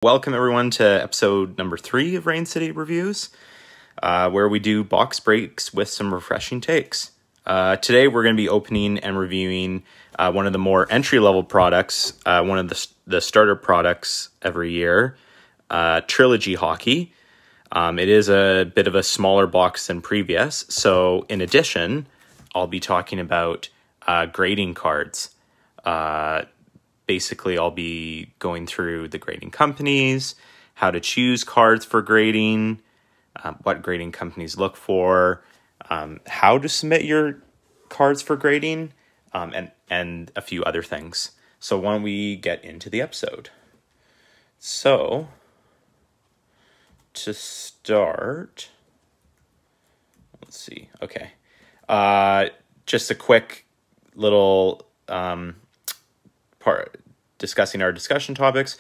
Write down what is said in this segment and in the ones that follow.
Welcome everyone to episode number 3 of Rain City Reviews, where we do box breaks with some refreshing takes. Today we're going to be opening and reviewing one of the more entry-level products, one of the starter products every year, Trilogy Hockey. It is a bit of a smaller box than previous, so in addition, I'll be talking about grading cards. Basically, I'll be going through the grading companies, how to choose cards for grading, what grading companies look for, how to submit your cards for grading, and a few other things. So why don't we get into the episode? So, to start, let's see, okay. Just a quick little part discussing our discussion topics.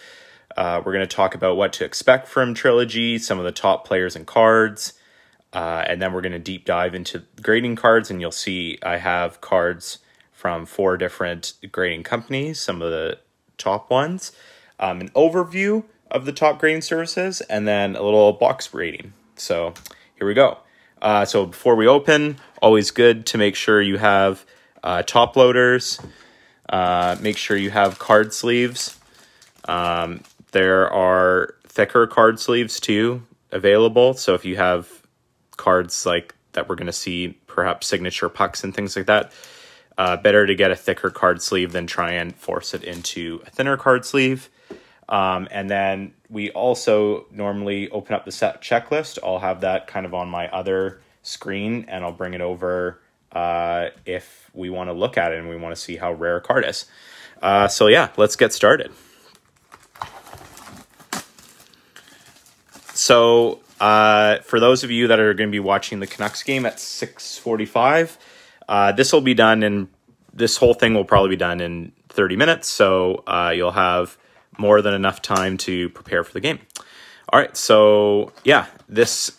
We're going to talk about what to expect from Trilogy, some of the top players and cards, and then we're going to deep dive into grading cards, and you'll see I have cards from 4 different grading companies, some of the top ones, an overview of the top grading services, and then a little box rating. So here we go. So before we open, always good to make sure you have top loaders. Make sure you have card sleeves. There are thicker card sleeves too available. So if you have cards like that we're going to see, perhaps signature pucks and things like that, better to get a thicker card sleeve than try and force it into a thinner card sleeve. And then we also normally open up the set checklist. I'll have that kind of on my other screen, and I'll bring it over if we want to look at it and we want to see how rare a card is. So yeah, let's get started. So for those of you that are going to be watching the Canucks game at 6:45, this will be done in, this whole thing will probably be done in 30 minutes. So you'll have more than enough time to prepare for the game. All right. So yeah, these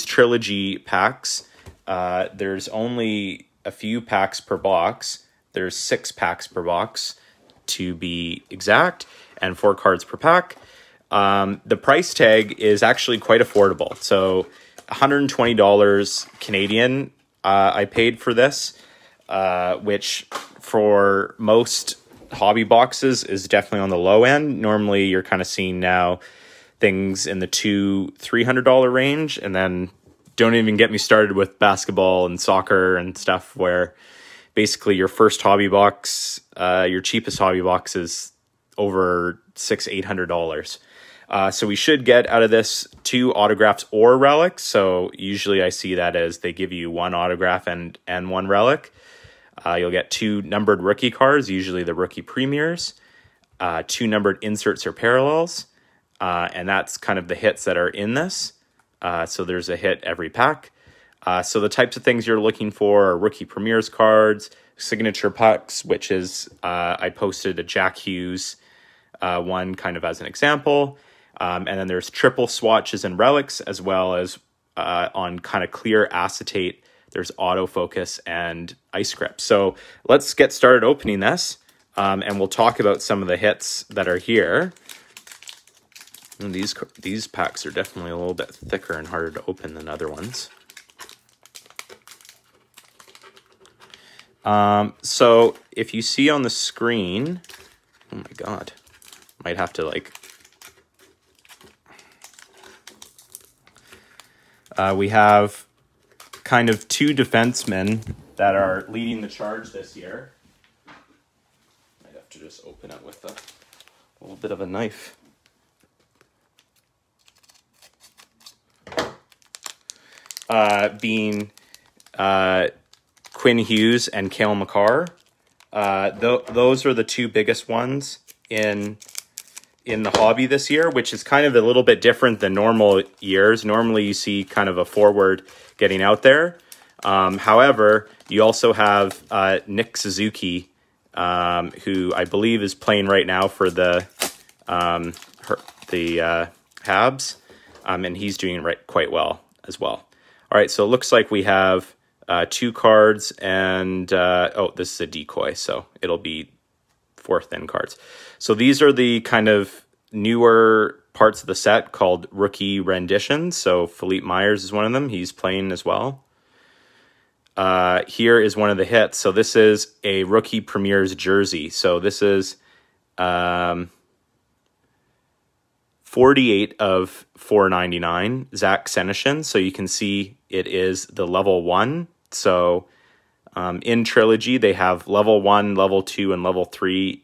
Trilogy packs, there's only a few packs per box. There's 6 packs per box to be exact, and 4 cards per pack. The price tag is actually quite affordable. So $120 Canadian I paid for this, which for most hobby boxes is definitely on the low end. Normally you're kind of seeing now things in the $200-300 range, and then don't even get me started with basketball and soccer and stuff where basically your first hobby box, your cheapest hobby box is over $600-800. So we should get out of this 2 autographs or relics. So usually I see that as they give you 1 autograph and 1 relic. You'll get 2 numbered rookie cards, usually the rookie premiers, 2 numbered inserts or parallels. And that's kind of the hits that are in this. So there's a hit every pack. So the types of things you're looking for are rookie premiers cards, signature pucks, which is, I posted a Jack Hughes one kind of as an example. And then there's triple swatches and relics, as well as on kind of clear acetate, there's autofocus and ice grip. So let's get started opening this, and we'll talk about some of the hits that are here. And these packs are definitely a little bit thicker and harder to open than other ones. So if you see on the screen, oh my God, might have to like, we have kind of 2 defensemen that are leading the charge this year. Might have to just open it with a little bit of a knife. Being Quinn Hughes and Cale Makar. Those are the 2 biggest ones in the hobby this year, which is kind of a little bit different than normal years. Normally you see kind of a forward getting out there. However, you also have Nick Suzuki, who I believe is playing right now for the Habs, and he's doing quite well as well. All right, so it looks like we have 2 cards, and oh, this is a decoy, so it'll be 4 thin cards. So these are the kind of newer parts of the set called rookie renditions. So Philippe Myers is one of them. He's playing as well. Here is one of the hits. So this is a rookie premier's jersey. So this is 48 of 499, Zach Senyshyn. So you can see it is the level 1. So in Trilogy, they have level 1, level 2, and level 3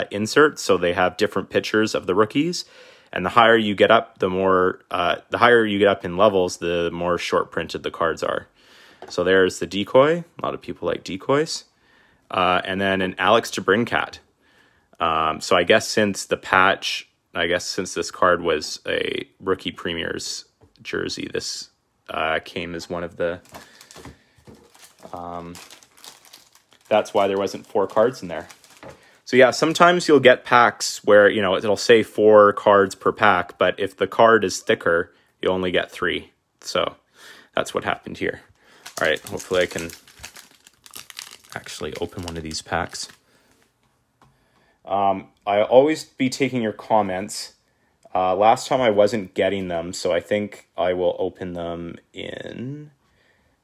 inserts. So they have different pictures of the rookies. And the higher you get up, the higher you get up in levels, the more short printed the cards are. So there's the decoy. A lot of people like decoys. And then an Alex DeBrincat. So I guess since this card was a rookie premier's jersey, this came as one of the... that's why there wasn't 4 cards in there. So yeah, sometimes you'll get packs where, you know, it'll say 4 cards per pack, but if the card is thicker, you only get 3. So that's what happened here. All right, hopefully I can actually open one of these packs. I'll always be taking your comments. Last time I wasn't getting them, so I think I will open them in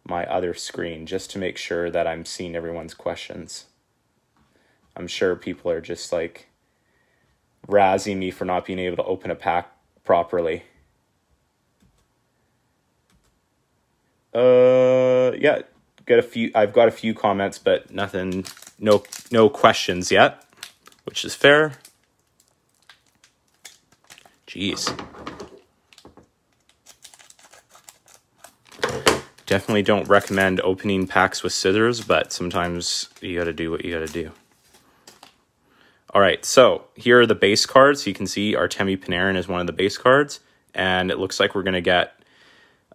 my other screen just to make sure that I'm seeing everyone's questions. I'm sure people are just like razzing me for not being able to open a pack properly. Yeah, I've got a few comments, but nothing, no questions yet, which is fair. Jeez. Definitely don't recommend opening packs with scissors, but sometimes you got to do what you got to do. All right, so here are the base cards. So you can see Artemi Panarin is one of the base cards, and it looks like we're going to get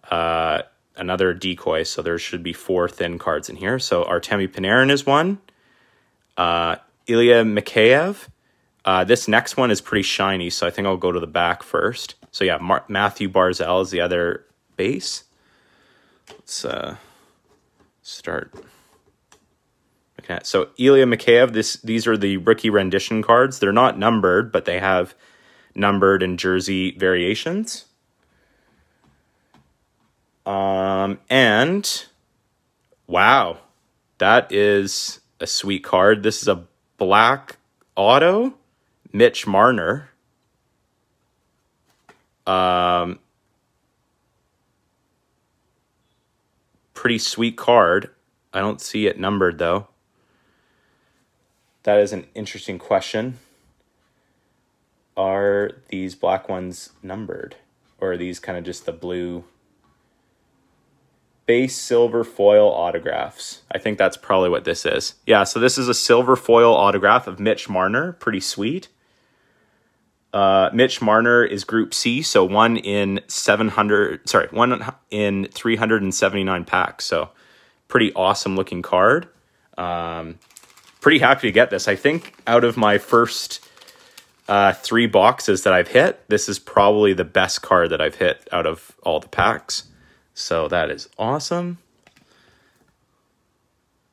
another decoy, so there should be 4 thin cards in here. So Artemi Panarin is one. Ilya Mikheyev. This next one is pretty shiny, so I think I'll go to the back first. So yeah, Matthew Barzal is the other base. Let's start looking at. So Ilya Mikheyev, these are the rookie rendition cards. They're not numbered, but they have numbered and jersey variations. And wow, that is a sweet card. This is a black auto, Mitch Marner. Pretty sweet card. I don't see it numbered though. That is an interesting question. Are these black ones numbered? Or are these kind of just the blue base silver foil autographs? I think that's probably what this is. Yeah, so this is a silver foil autograph of Mitch Marner. Pretty sweet. Mitch Marner is Group C, so 1 in 379 packs. So pretty awesome looking card. Pretty happy to get this. I think out of my first 3 boxes that I've hit, this is probably the best card that I've hit out of all the packs. So that is awesome.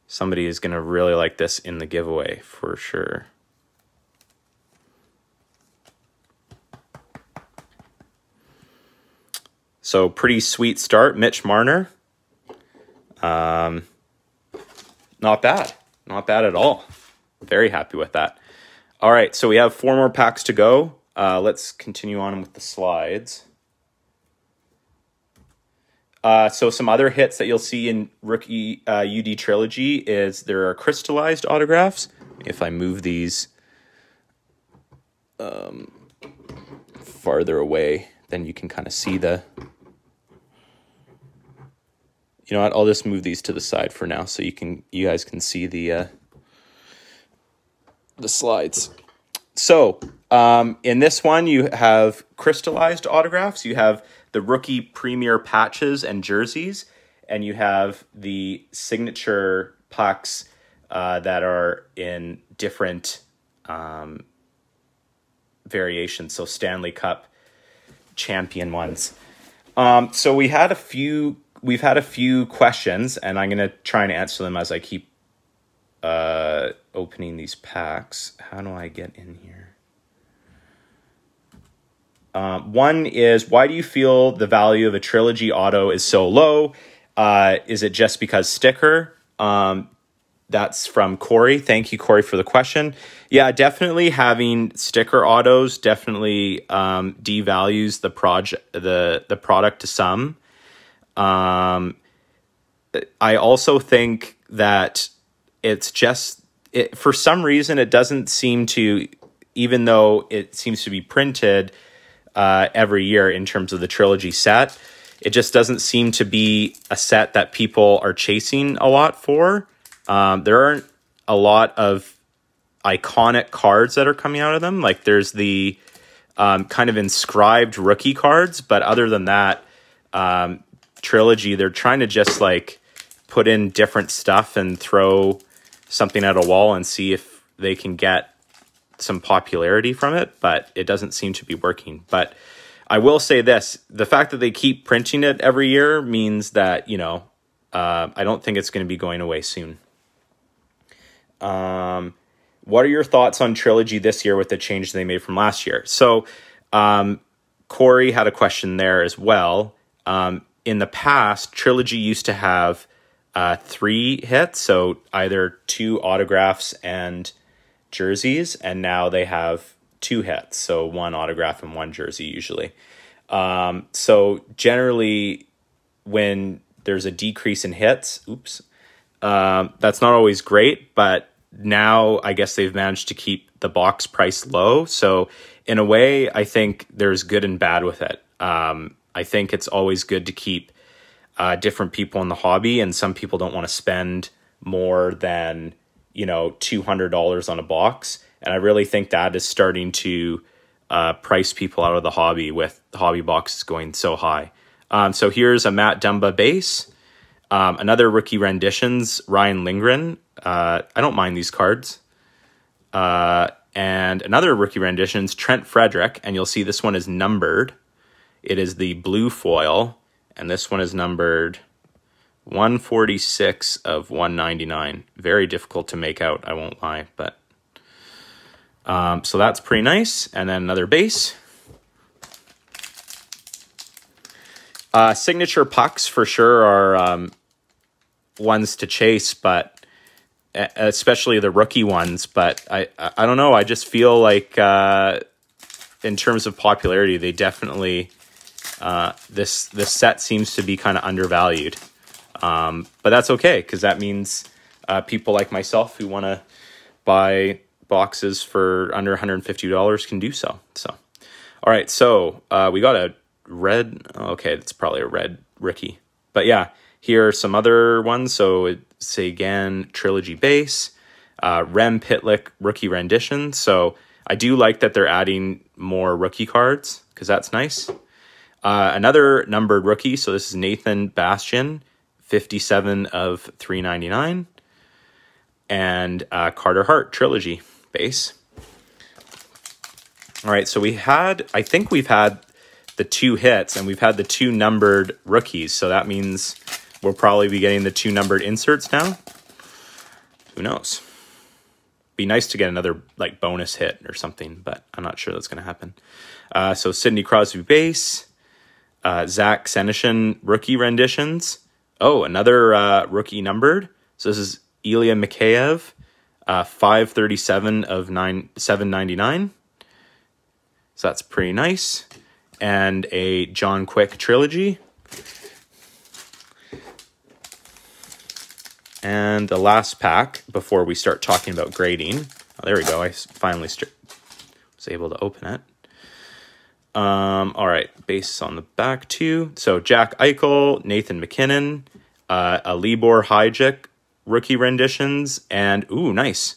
Somebody is going to really like this in the giveaway for sure. So pretty sweet start, Mitch Marner. Not bad. Not bad at all. Very happy with that. All right, so we have 4 more packs to go. Let's continue on with the slides. So some other hits that you'll see in Rookie UD Trilogy is there are crystallized autographs. If I move these farther away, then you can kind of see the... You know what? I'll just move these to the side for now so you guys can see the slides. So in this one, you have crystallized autographs. You have the rookie premier patches and jerseys, and you have the signature pucks that are in different variations. So Stanley Cup champion ones. So we've had a few questions, and I'm going to try and answer them as I keep opening these packs. How do I get in here? One is, why do you feel the value of a Trilogy auto is so low? Is it just because sticker? That's from Corey. Thank you, Corey, for the question. Yeah, definitely having sticker autos definitely devalues the product to some. I also think that it's just for some reason it doesn't seem to, even though it seems to be printed every year in terms of the Trilogy set, it just doesn't seem to be a set that people are chasing a lot for. There aren't a lot of iconic cards that are coming out of them. Like there's the kind of inscribed rookie cards, but other than that, Trilogy, they're trying to just like put in different stuff and throw something at a wall and see if they can get some popularity from it, but it doesn't seem to be working. But I will say this, the fact that they keep printing it every year means that, you know, I don't think it's going to be going away soon. What are your thoughts on Trilogy this year with the change they made from last year? So Corey had a question there as well. In the past, Trilogy used to have 3 hits, so either 2 autographs and jerseys, and now they have 2 hits, so 1 autograph and 1 jersey usually. So generally, when there's a decrease in hits, that's not always great, but now I guess they've managed to keep the box price low. So in a way, I think there's good and bad with it. I think it's always good to keep different people in the hobby, and some people don't want to spend more than, you know, $200 on a box. And I really think that is starting to price people out of the hobby with the hobby boxes going so high. So here's a Matt Dumba base. Another rookie renditions, Ryan Lindgren. I don't mind these cards. And another rookie renditions, Trent Frederick. And you'll see this one is numbered. It is the blue foil. And this one is numbered 146 of 199. Very difficult to make out, I won't lie. But so that's pretty nice. And then another base. Signature pucks for sure are ones to chase, but especially the rookie ones. But I don't know. I just feel like in terms of popularity, they definitely this set seems to be kind of undervalued. But that's okay, because that means people like myself who want to buy boxes for under $150 can do so. So, all right. So we got a red. Okay, it's probably a red rookie. But yeah, here are some other ones. So it's again Trilogy base, Rem Pitlick rookie rendition. So I do like that they're adding more rookie cards because that's nice. Another numbered rookie. So this is Nathan Bastian, 57 of 399, and Carter Hart Trilogy base. All right, so I think we've had the 2 hits, and we've had the 2 numbered rookies. So that means we'll probably be getting the 2 numbered inserts now. Who knows? Be nice to get another like bonus hit or something, but I'm not sure that's going to happen. So Sidney Crosby base, Zach Senyshyn rookie renditions. Oh, another rookie numbered. So this is Ilya Mikheyev, 537 of 799. So that's pretty nice. And a John Quick Trilogy. And the last pack before we start talking about grading. Oh, there we go. I finally was able to open it. All right, base on the back too. So Jack Eichel, Nathan McKinnon, a Libor Hyjek rookie renditions, and ooh, nice,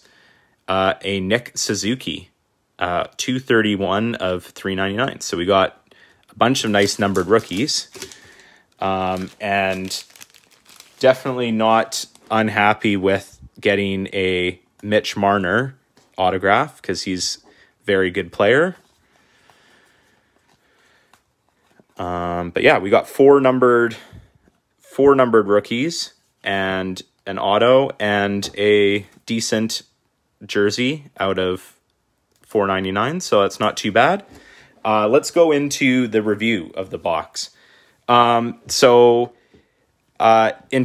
a Nick Suzuki, 231 of 399. So we got a bunch of nice numbered rookies, and definitely not unhappy with getting a Mitch Marner autograph because he's a very good player. But yeah, we got 4 numbered rookies and an auto and a decent jersey out of $4.99. So that's not too bad. Let's go into the review of the box. In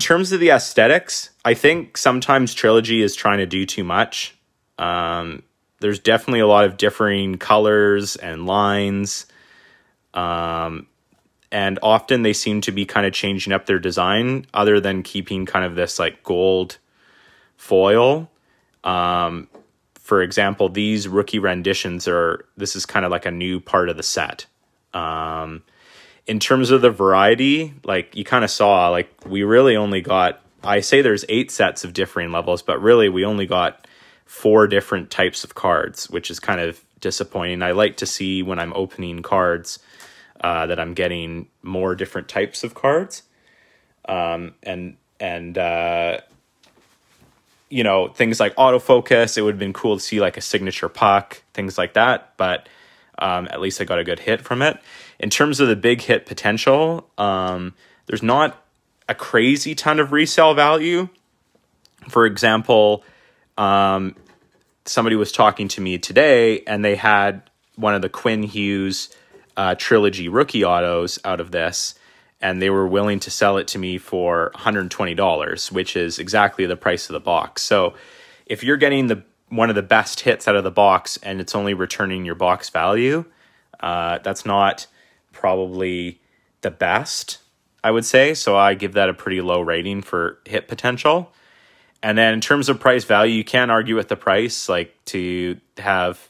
terms of the aesthetics, I think sometimes Trilogy is trying to do too much. There's definitely a lot of differing colors and lines. And often they seem to be kind of changing up their design other than keeping kind of this like gold foil. For example, these rookie renditions this is kind of like a new part of the set. In terms of the variety, like you kind of saw, like we really only got, I say there's 8 sets of differing levels, but really we only got 4 different types of cards, which is kind of disappointing. I like to see when I'm opening cards that I'm getting more different types of cards. You know, things like autofocus, it would have been cool to see like a signature puck, things like that. But at least I got a good hit from it. In terms of the big hit potential, there's not a crazy ton of resale value. For example, somebody was talking to me today and they had one of the Quinn Hughes Trilogy rookie autos out of this, and they were willing to sell it to me for $120, which is exactly the price of the box. So if you're getting one of the best hits out of the box and it's only returning your box value, that's not probably the best, I would say. So I give that a pretty low rating for hit potential. And then in terms of price value, you can't argue with the price, like to have,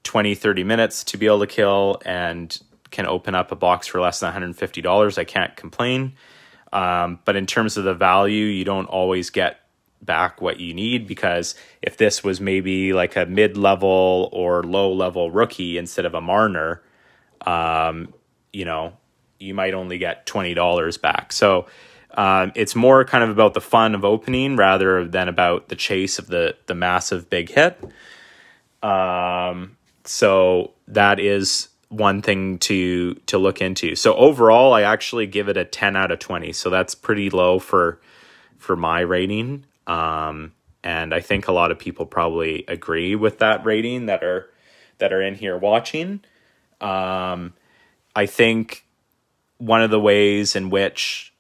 20, 30 minutes to be able to kill and can open up a box for less than $150. I can't complain. But in terms of the value, you don't always get back what you need, because if this was maybe like a mid-level or low-level rookie instead of a Marner, you might only get $20 back. So it's more kind of about the fun of opening rather than about the chase of the massive big hit. So that is one thing to look into. So overall, I actually give it a 10 out of 20. So that's pretty low for my rating. And I think a lot of people probably agree with that rating that are in here watching. I think one of the ways in which,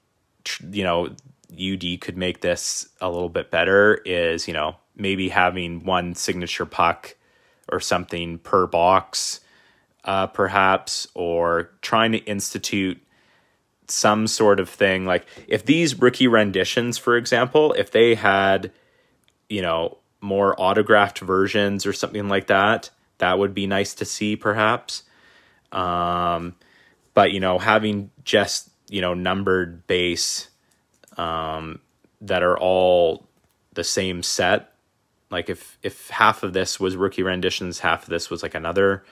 UD could make this a little bit better is, maybe having one signature puck or something per box, perhaps, or trying to institute some sort of thing. Like if these rookie renditions, for example, if they had, more autographed versions or something like that, that would be nice to see perhaps. But, having just, numbered base that are all the same set, like if half of this was rookie renditions, half of this was like another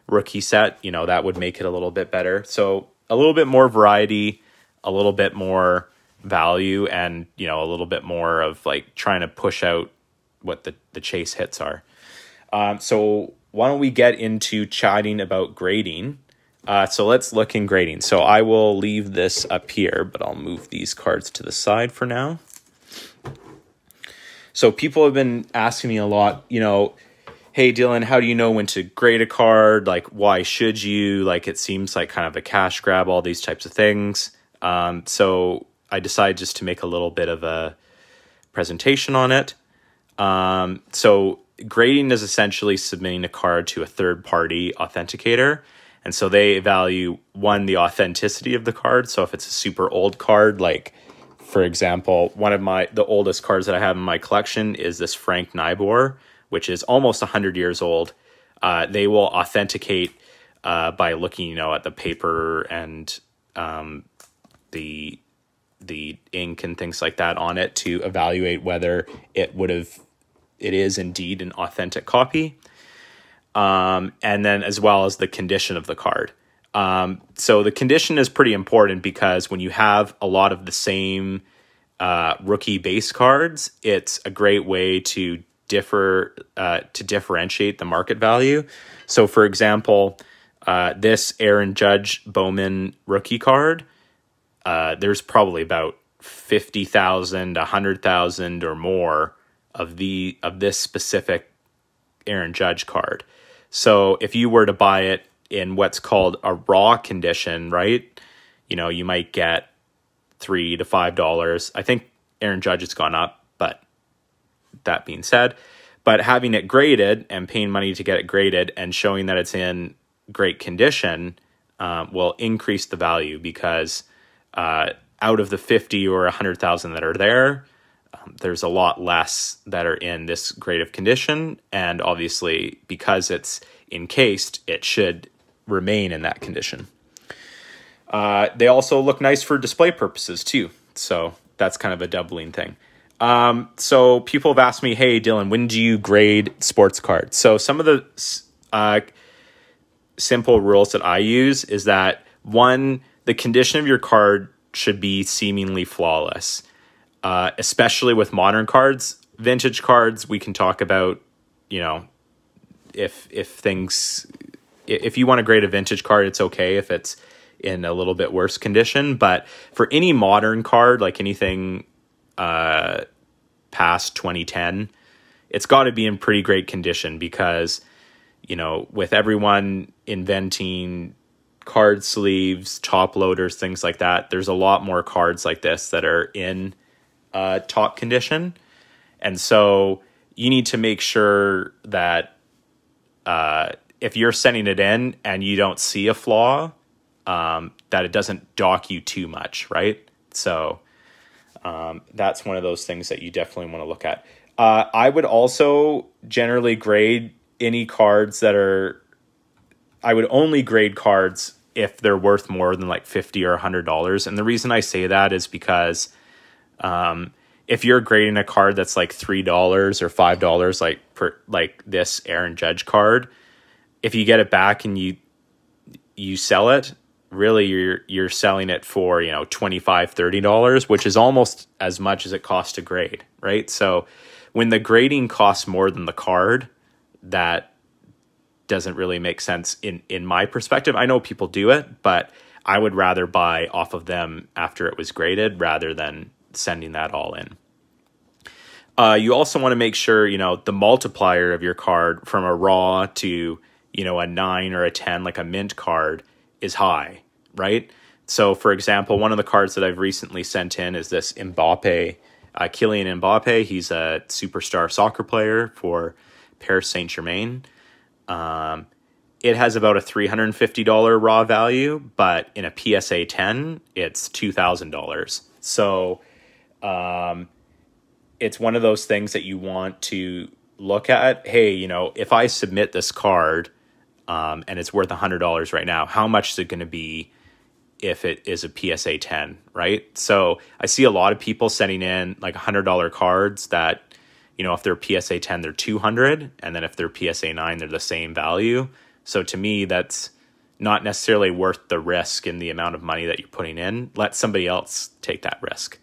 rookie set, that would make it a little bit better. So a little bit more variety, a little bit more value, and, a little bit more of like trying to push out what the chase hits are. So why don't we get into chatting about grading? So let's look in grading. So I will leave this up here, but I'll move these cards to the side for now. So people have been asking me a lot, hey, Dylan, how do you know when to grade a card? Like, why should you? Like, it seems like kind of a cash grab, all these types of things. So I decided just to make a little bit of a presentation on it. So grading is essentially submitting a card to a third-party authenticator. And so they value, one, the authenticity of the card. So if it's a super old card, like, for example, one of the oldest cards that I have in my collection is this Frank Nybor, which is almost 100 years old. They will authenticate by looking, at the paper and the ink and things like that on it to evaluate whether it is indeed an authentic copy. And then as well as the condition of the card. So the condition is pretty important because when you have a lot of the same rookie base cards, it's a great way to differentiate the market value. So for example, this Aaron Judge Bowman rookie card, there's probably about 50,000, 100,000 or more of this specific Aaron Judge card. So if you were to buy it in what's called a raw condition, right? You might get $3 to $5. I think Aaron Judge has gone up, but that being said, but having it graded and paying money to get it graded and showing that it's in great condition will increase the value, because out of the 50 or 100,000 that are there, there's a lot less that are in this grade of condition. And obviously, because it's encased, it should remain in that condition. They also look nice for display purposes too. So that's kind of a doubling thing. So people have asked me, hey, Dylan, when do you grade sports cards? So some of the simple rules that I use is that, one, the condition of your card should be seemingly flawless, especially with modern cards. Vintage cards, we can talk about, if you want to grade a vintage card, it's okay if it's in a little bit worse condition. But for any modern card, like anything past 2010, it's got to be in pretty great condition, because with everyone inventing card sleeves, top loaders, things like that, there's a lot more cards like this that are in top condition. And so you need to make sure that if you're sending it in and you don't see a flaw, that it doesn't dock you too much, right? So that's one of those things that you definitely want to look at. I would also generally grade any cards I would only grade cards if they're worth more than like $50 or $100. And the reason I say that is because if you're grading a card that's like $3 or $5, like this Aaron Judge card, if you get it back and you sell it, really you're selling it for $25, $30, which is almost as much as it costs to grade, right? So when the grading costs more than the card, that doesn't really make sense in my perspective. I know people do it, but I would rather buy off of them after it was graded rather than sending that all in. You also want to make sure, the multiplier of your card from a raw to, a 9 or a 10, like a mint card, is high, right? So, for example, one of the cards that I've recently sent in is this Kylian Mbappe. He's a superstar soccer player for Paris Saint-Germain. It has about a $350 raw value, but in a PSA 10, it's $2,000. So it's one of those things that you want to look at. Hey, if I submit this card and it's worth $100 right now, how much is it going to be if it is a PSA 10, right? So I see a lot of people sending in like $100 cards that, if they're PSA 10, they're $200. And then if they're PSA 9, they're the same value. So to me, that's not necessarily worth the risk in the amount of money that you're putting in. Let somebody else take that risk.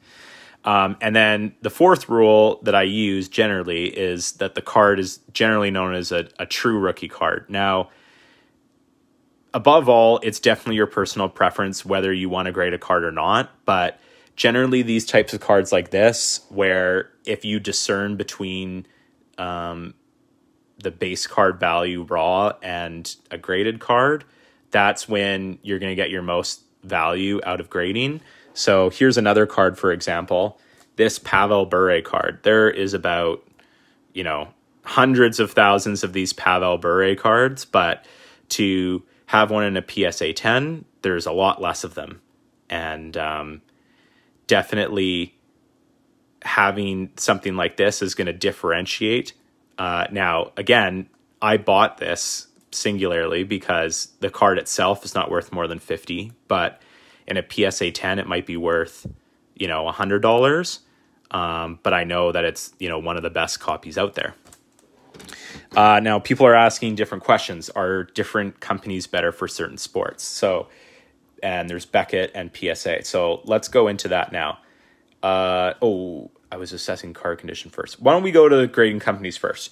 And then the fourth rule that I use generally is that the card is generally known as a true rookie card. Now, above all, it's definitely your personal preference whether you want to grade a card or not. But generally, these types of cards like this, where if you discern between the base card value raw and a graded card, that's when you're going to get your most value out of grading. So here's another card, for example, this Pavel Bure card. There is about, hundreds of thousands of these Pavel Bure cards, but to have one in a PSA 10, there's a lot less of them. And definitely having something like this is going to differentiate. Now, again, I bought this singularly because the card itself is not worth more than $50, but in a PSA 10, it might be worth, $100. But I know that it's, one of the best copies out there. Now, people are asking different questions. Are different companies better for certain sports? So, and there's Beckett and PSA. So let's go into that now. I was assessing card condition first. Why don't we go to the grading companies first?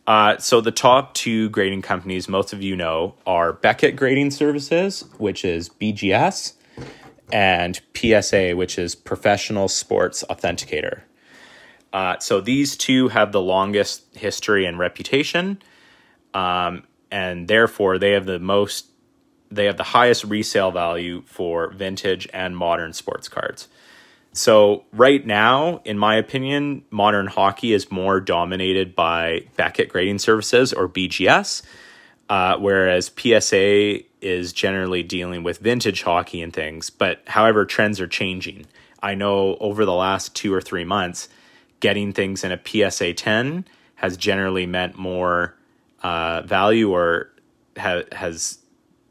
So the top two grading companies, most of you know, are Beckett Grading Services, which is BGS, and PSA, which is Professional Sports Authenticator. So these two have the longest history and reputation, and therefore they have the most they have the highest resale value for vintage and modern sports cards. So right now, in my opinion, modern hockey is more dominated by Beckett Grading Services, or BGS, whereas PSA is generally dealing with vintage hockey and things. But however, trends are changing. I know over the last 2 or 3 months, getting things in a PSA 10 has generally meant more value, or has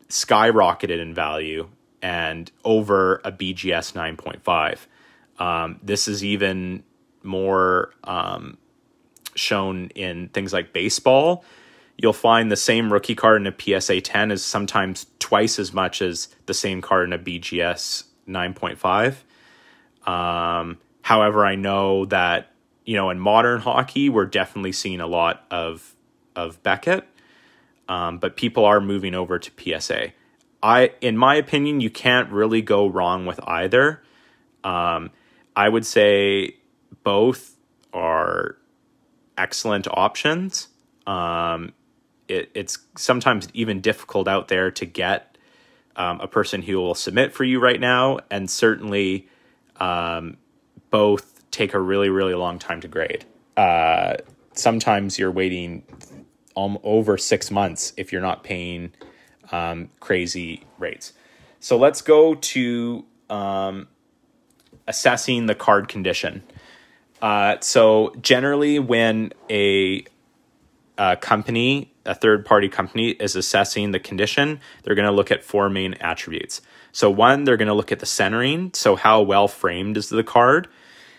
skyrocketed in value, and over a BGS 9.5. This is even more shown in things like baseball. You'll find the same rookie card in a PSA 10 is sometimes twice as much as the same card in a BGS 9.5. However, I know that, in modern hockey, we're definitely seeing a lot of Beckett, but people are moving over to PSA. In my opinion, you can't really go wrong with either. I would say both are excellent options. It's sometimes even difficult out there to get a person who will submit for you right now, and certainly both take a really, really long time to grade. Sometimes you're waiting over 6 months if you're not paying crazy rates. So let's go to assessing the card condition. So generally when a company, a third-party company, is assessing the condition, they're going to look at 4 main attributes. So one, they're going to look at the centering. So how well framed is the card?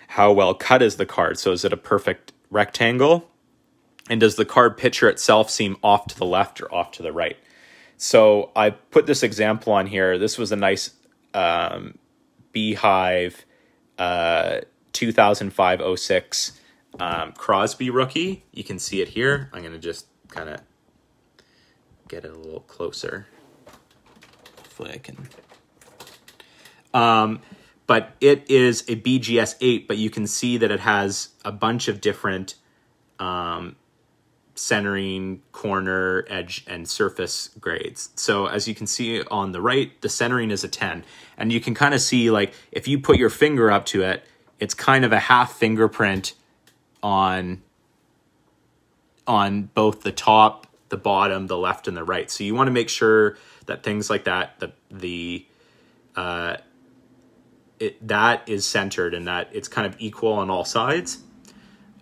How well cut is the card? So is it a perfect rectangle? And does the card picture itself seem off to the left or off to the right? So I put this example on here. This was a nice Beehive 2005-06 Crosby rookie. You can see it here. I'm going to just kind of get it a little closer. Hopefully I can. But it is a BGS 8, but you can see that it has a bunch of different centering, corner, edge, and surface grades. So as you can see on the right, the centering is a 10. And you can kind of see, like, if you put your finger up to it, it's kind of a half fingerprint on both the top, the bottom, the left, and the right. So you want to make sure that things like that, that is centered and that it's kind of equal on all sides.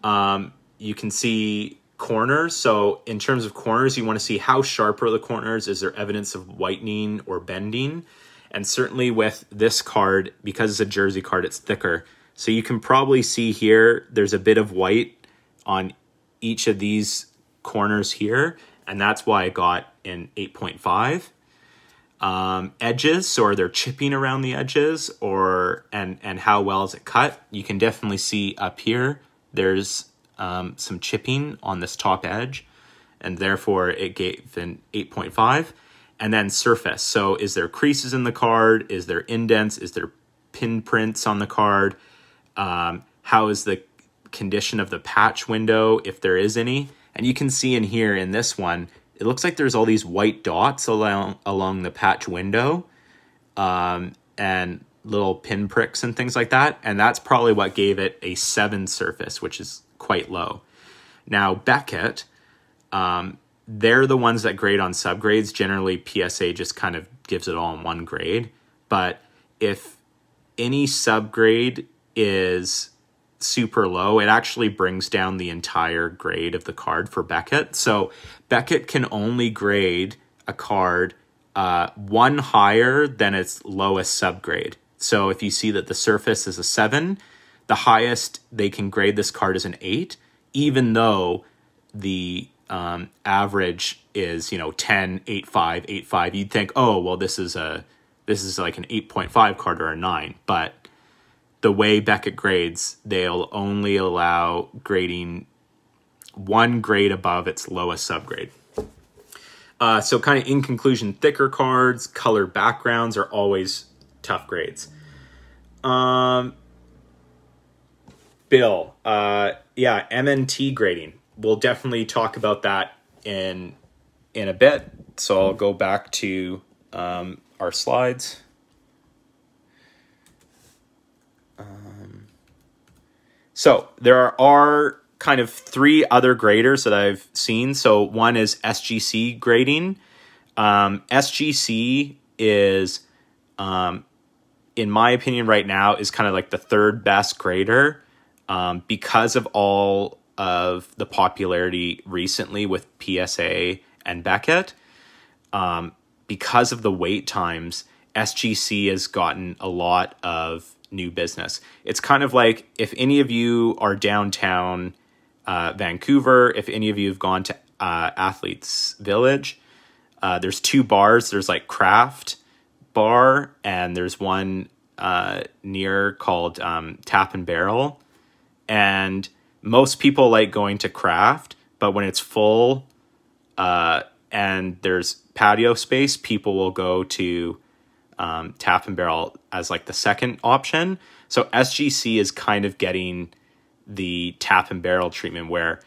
You can see corners. So in terms of corners, you want to see how sharp are the corners. Is there evidence of whitening or bending? And certainly with this card, because it's a jersey card, it's thicker. So you can probably see here, there's a bit of white on each of these corners here. And that's why I got an 8.5. Edges, so are there chipping around the edges, and how well is it cut? You can definitely see up here, there's some chipping on this top edge, and therefore it gave an 8.5. And then surface, so is there creases in the card? Is there indents? Is there pinprints on the card? How is the condition of the patch window, if there is any? And you can see in here in this one, it looks like there's all these white dots along the patch window, and little pinpricks and things like that. And that's probably what gave it a 7 surface, which is quite low. Now, Beckett, they're the ones that grade on subgrades. Generally, PSA just kind of gives it all in one grade. But if any subgrade is super low, it actually brings down the entire grade of the card for Beckett. So Beckett can only grade a card one higher than its lowest subgrade. So if you see that the surface is a 7, the highest they can grade this card is an 8, even though the average is 10, 8.5, 8.5. You'd think, oh well, this is like an 8.5 card or a 9, but the way Beckett grades, they'll only allow grading one grade above its lowest subgrade. So kind of in conclusion, thicker cards, colored backgrounds are always tough grades. Bill, yeah, MNT grading. We'll definitely talk about that in a bit. So I'll go back to our slides. So there are kind of three other graders that I've seen. So one is SGC grading. SGC is, in my opinion right now, is kind of like the third best grader because of all of the popularity recently with PSA and Beckett. Because of the wait times, SGC has gotten a lot of new business. It's kind of like if any of you are downtown Vancouver, if any of you have gone to Athletes Village, there's two bars. There's like Craft Bar, and there's one near called Tap and Barrel. And most people like going to Craft, but when it's full and there's patio space, people will go to Tap and Barrel as like the second option. So SGC is kind of getting the Tap and Barrel treatment where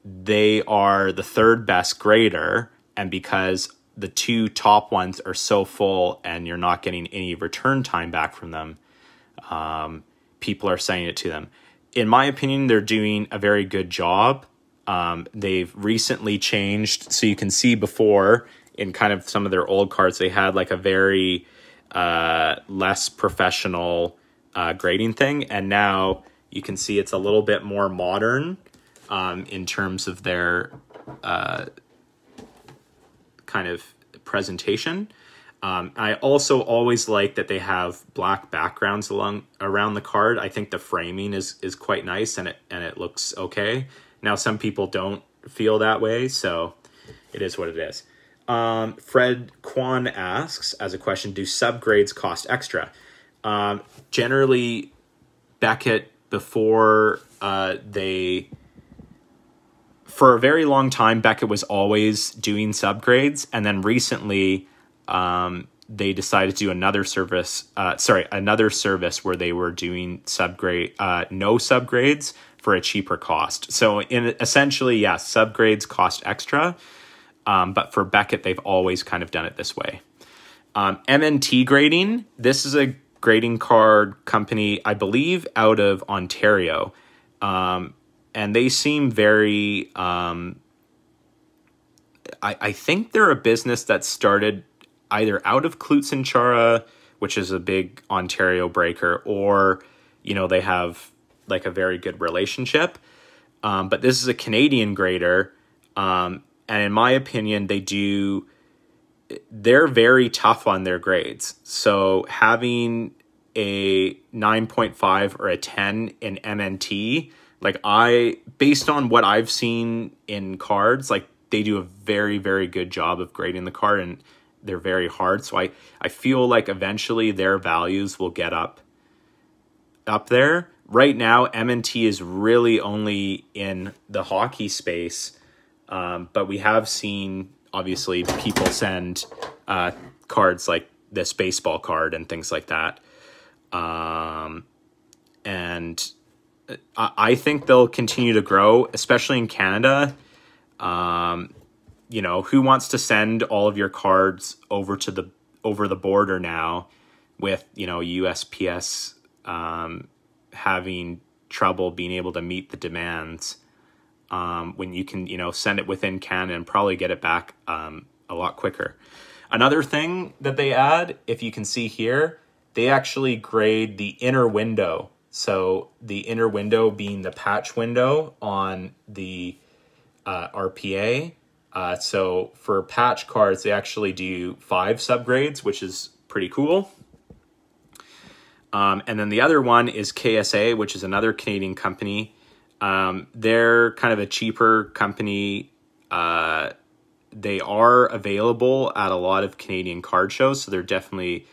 they are the third best grader, and because the two top ones are so full and you're not getting any return time back from them, people are sending it to them. In my opinion, they're doing a very good job. They've recently changed, so you can see before in kind of some of their old cards, they had like a very less professional grading thing, and now you can see it's a little bit more modern in terms of their kind of presentation. I also always like that they have black backgrounds around the card. I think the framing is quite nice, and it looks okay. Now some people don't feel that way, so it is what it is. Fred Kwan asks as a question, do subgrades cost extra? Generally, Beckett, before for a very long time, Beckett was always doing subgrades, and then recently they decided to do another service where they were doing no subgrades for a cheaper cost. So essentially, yes, subgrades cost extra. But for Beckett, they've always kind of done it this way. MNT grading, this is a grading card company, I believe, out of Ontario. And they seem very... I think they're a business that started either out of Klutz-Chara, which is a big Ontario breaker, or, they have like a very good relationship. But this is a Canadian grader. And in my opinion, they're very tough on their grades. So having a 9.5 or a 10 in MNT, based on what I've seen in cards, like they do a very, very good job of grading the card, and they're very hard. So I feel like eventually their values will get up there. Right now, MNT is really only in the hockey space. But we have seen, obviously, people send cards like this baseball card and things like that. And I think they'll continue to grow, especially in Canada. Who wants to send all of your cards over the border now with, USPS having trouble being able to meet the demands? When you can, send it within Canada and probably get it back a lot quicker. Another thing that they add, if you can see here, they actually grade the inner window. So the inner window being the patch window on the RPA. So for patch cards, they actually do 5 subgrades, which is pretty cool. And then the other one is KSA, which is another Canadian company. They're kind of a cheaper company. They are available at a lot of Canadian card shows, so they're definitely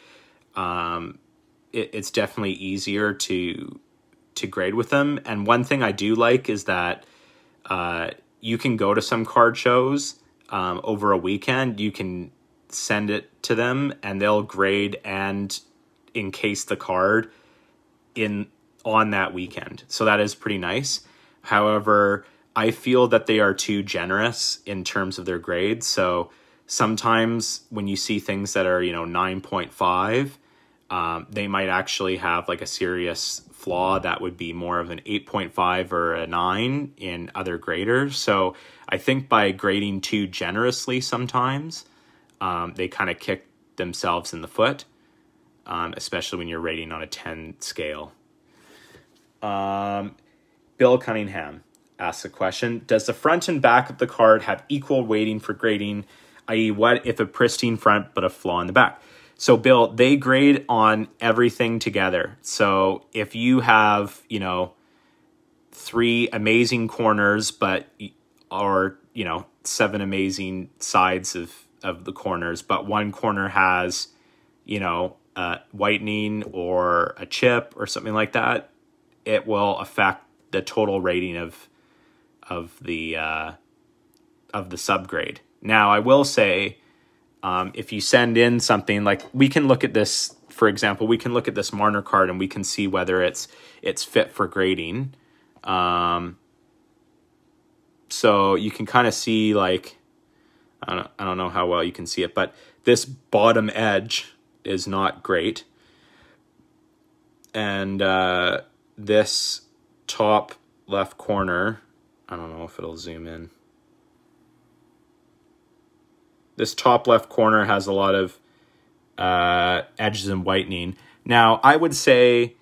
it's definitely easier to grade with them. And one thing I do like is that you can go to some card shows over a weekend. You can send it to them, and they'll grade and encase the card on that weekend. So that is pretty nice. However, I feel that they are too generous in terms of their grades. So sometimes when you see things that are, 9.5, they might actually have like a serious flaw that would be more of an 8.5 or a 9 in other graders. So I think by grading too generously sometimes, they kind of kick themselves in the foot, especially when you're rating on a 10 scale. Bill Cunningham asks a question. Does the front and back of the card have equal weighting for grading, i.e. what if a pristine front but a flaw in the back? So Bill, they grade on everything together. So if you have, 3 amazing corners, or 7 amazing sides of the corners, but one corner has, whitening or a chip or something like that, it will affect the total rating of the subgrade. Now, I will say, if you send in something like, we can look at this, for example, we can look at this Marner card and we can see whether it's fit for grading. So you can kind of see, like, I don't know how well you can see it, but this bottom edge is not great. And this top left corner, I don't know if it'll zoom in. This top left corner has a lot of edges and whitening. Now, I would say,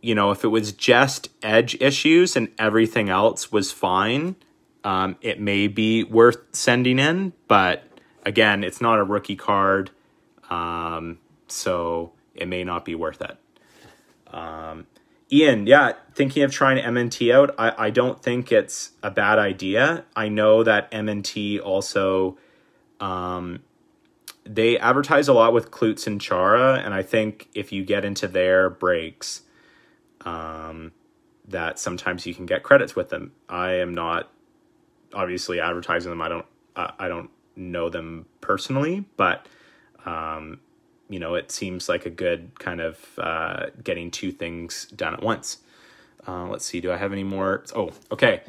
if it was just edge issues and everything else was fine, it may be worth sending in. But again, it's not a rookie card, so it may not be worth it. Ian, thinking of trying MNT out, I don't think it's a bad idea. I know that MNT also, they advertise a lot with Klutz and Chara, and I think if you get into their breaks, that sometimes you can get credits with them. I am not obviously advertising them. I don't know them personally, but it seems like a good kind of getting 2 things done at once. Let's see, do I have any more? Oh, okay.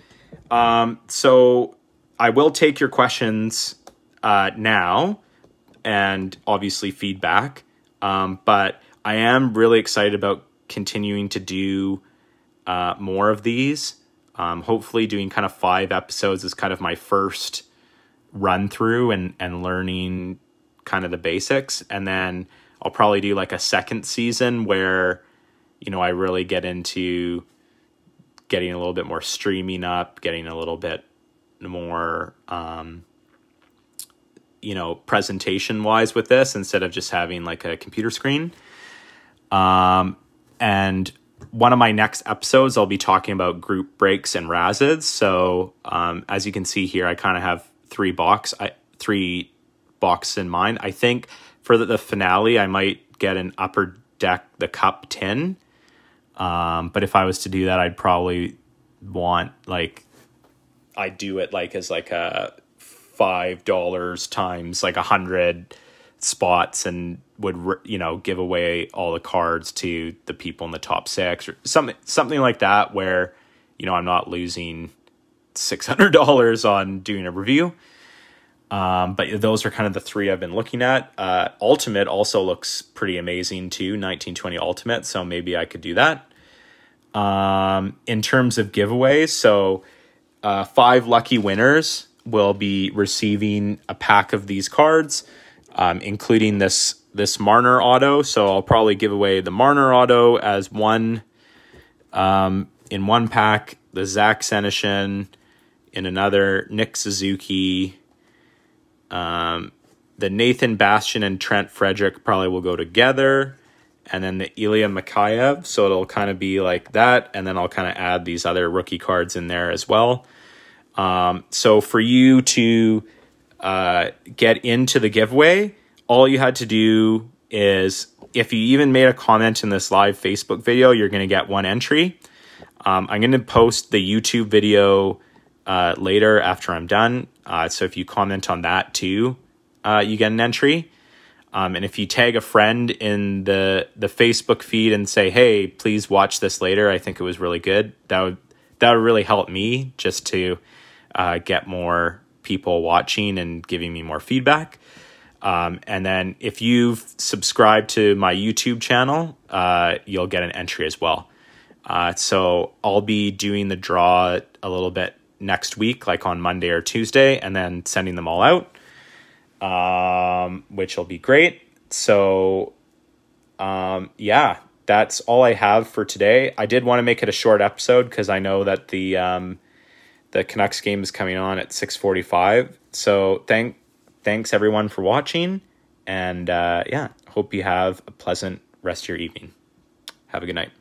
So I will take your questions now, and obviously feedback. But I am really excited about continuing to do more of these. Hopefully doing kind of 5 episodes is kind of my first run through and learning kind of the basics. And then I'll probably do like a second season where, I really get into getting a little bit more streaming up, getting a little bit more, presentation wise with this instead of just having like a computer screen. And one of my next episodes, I'll be talking about group breaks and razids. So, as you can see here, I kind of have 3 boxes in mind. I think for the finale, I might get an Upper Deck the Cup tin. But if I was to do that, I'd probably want I'd do it as like a $5 times like 100 spots, and would give away all the cards to the people in the top 6 or something like that, where I'm not losing $600 on doing a review. But those are kind of the 3 I've been looking at. Ultimate also looks pretty amazing too, 1920 Ultimate, so maybe I could do that. In terms of giveaways, so 5 lucky winners will be receiving a pack of these cards, including this Marner auto. So I'll probably give away the Marner auto as one in one pack, the Zach Senyshyn in another, Nick Suzuki, the Nathan Bastian and Trent Frederick probably will go together, and then the Ilya Mikheyev. So it'll kind of be like that, and then I'll kind of add these other rookie cards in there as well. So for you to get into the giveaway, all you had to do is, if you even made a comment in this live Facebook video, you're going to get 1 entry. I'm going to post the YouTube video later after I'm done. So if you comment on that too, you get an entry. And if you tag a friend in the Facebook feed and say, hey, please watch this later, I think it was really good, that would really help me just to get more people watching and giving me more feedback. And then if you've subscribed to my YouTube channel, you'll get an entry as well. So I'll be doing the draw a little bit next week, like on Monday or Tuesday, and then sending them all out, which will be great. So, yeah, that's all I have for today. I did want to make it a short episode because I know that the Canucks game is coming on at 6:45. So thanks everyone for watching, and yeah, hope you have a pleasant rest of your evening. Have a good night.